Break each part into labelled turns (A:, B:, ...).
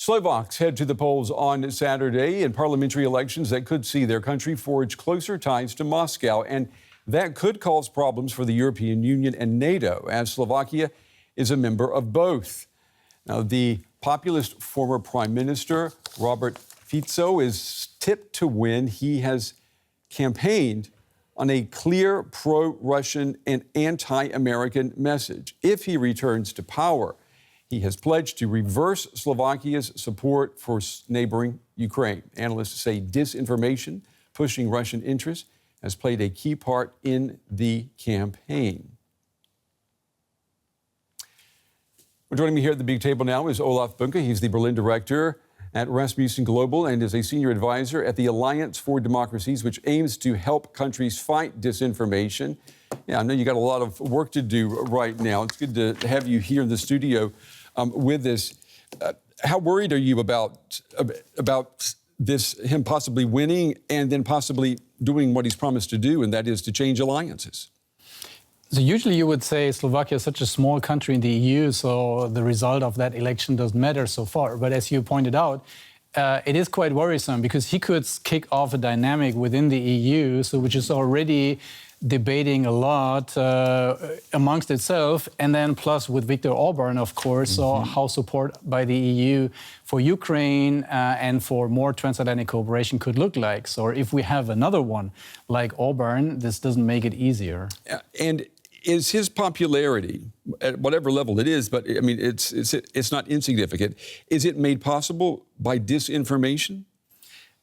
A: Slovaks head to the polls on Saturday in parliamentary elections that could see their country forge closer ties to Moscow. And that could cause problems for the European Union and NATO, as Slovakia is a member of both. Now, the populist former Prime Minister, Robert Fico, is tipped to win. He has campaigned on a clear pro-Russian and anti-American message. If he returns to power, he has pledged to reverse Slovakia's support for neighboring Ukraine. Analysts say disinformation pushing Russian interests has played a key part in the campaign. Well, joining me here at the big table now is Olaf Bunke. He's the Berlin director at Rasmussen Global and is a senior advisor at the Alliance for Democracies, which aims to help countries fight disinformation. Yeah, I know you got a lot of work to do right now. It's good to have you here in the studio with us. How worried are you about this, him possibly winning and then possibly doing what he's promised to do, and that is to change alliances?
B: So usually you would say Slovakia is such a small country in the EU, so the result of that election doesn't matter so far. But as you pointed out, it is quite worrisome because he could kick off a dynamic within the EU, so which is already debating a lot amongst itself, and then plus with Viktor Orban, of course, so how support by the EU for Ukraine and for more transatlantic cooperation could look like. So if we have another one like Orban, this doesn't make it easier.
A: And is his popularity, at whatever level it is, but I mean, it's not insignificant, is it made possible by disinformation?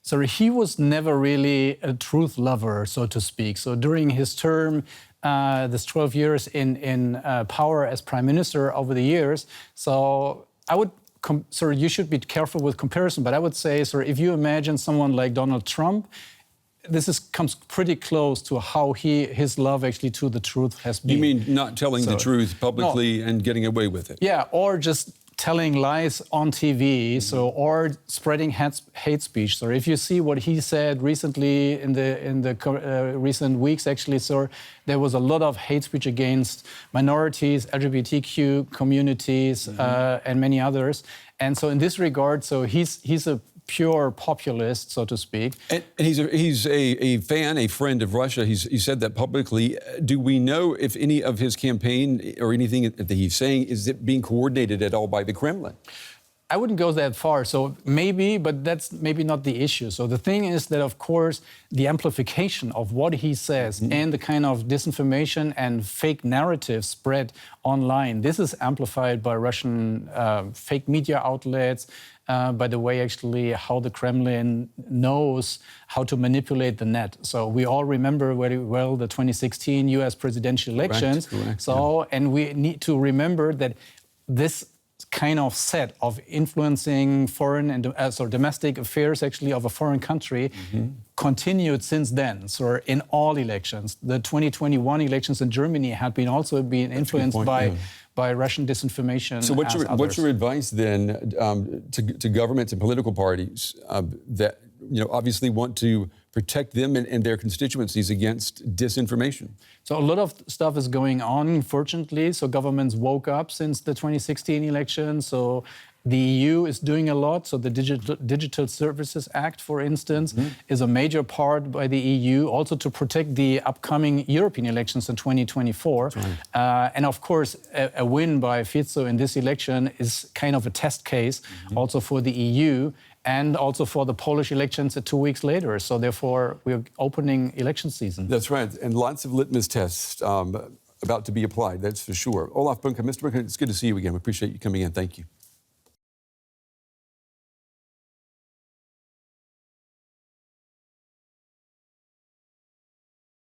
B: So he was never really a truth lover, so to speak. So during his term, this 12 years in power as prime minister over the years, so I would, you should be careful with comparison, but I would say, if you imagine someone like Donald Trump, comes pretty close to how his love actually to the truth has been.
A: You mean not telling the truth publicly and getting away with it?
B: Yeah, or just telling lies on TV, or spreading hate speech. So if you see what he said recently in the recent weeks, actually, there was a lot of hate speech against minorities, LGBTQ communities, and many others. And so in this regard, he's a pure populist, so to speak.
A: And he's a fan, a friend of Russia. He said that publicly. Do we know if any of his campaign or anything that he's saying, is it being coordinated at all by the Kremlin?
B: I wouldn't go that far. So maybe, but that's maybe not the issue. So the thing is that, of course, the amplification of what he says and the kind of disinformation and fake narrative spread online, this is amplified by Russian fake media outlets, by the way, actually, how the Kremlin knows how to manipulate the net. So we all remember very well the 2016 US presidential elections. Correct, and we need to remember that this kind of set of influencing foreign and domestic affairs actually of a foreign country continued since then. So in all elections, the 2021 elections in Germany had also been influenced by Russian disinformation.
A: So what's your advice then to governments and political parties that obviously want to protect them and their constituencies against disinformation?
B: So a lot of stuff is going on, unfortunately. So governments woke up since the 2016 election. So the EU is doing a lot. So the Digital Services Act, for instance, is a major part by the EU, also to protect the upcoming European elections in 2024. And of course, a win by Fico in this election is kind of a test case also for the EU and also for the Polish elections 2 weeks later. So therefore, we're opening election season.
A: That's right. And lots of litmus tests about to be applied, that's for sure. Olaf Bunke, Mr. Bunke, it's good to see you again. We appreciate you coming in. Thank you.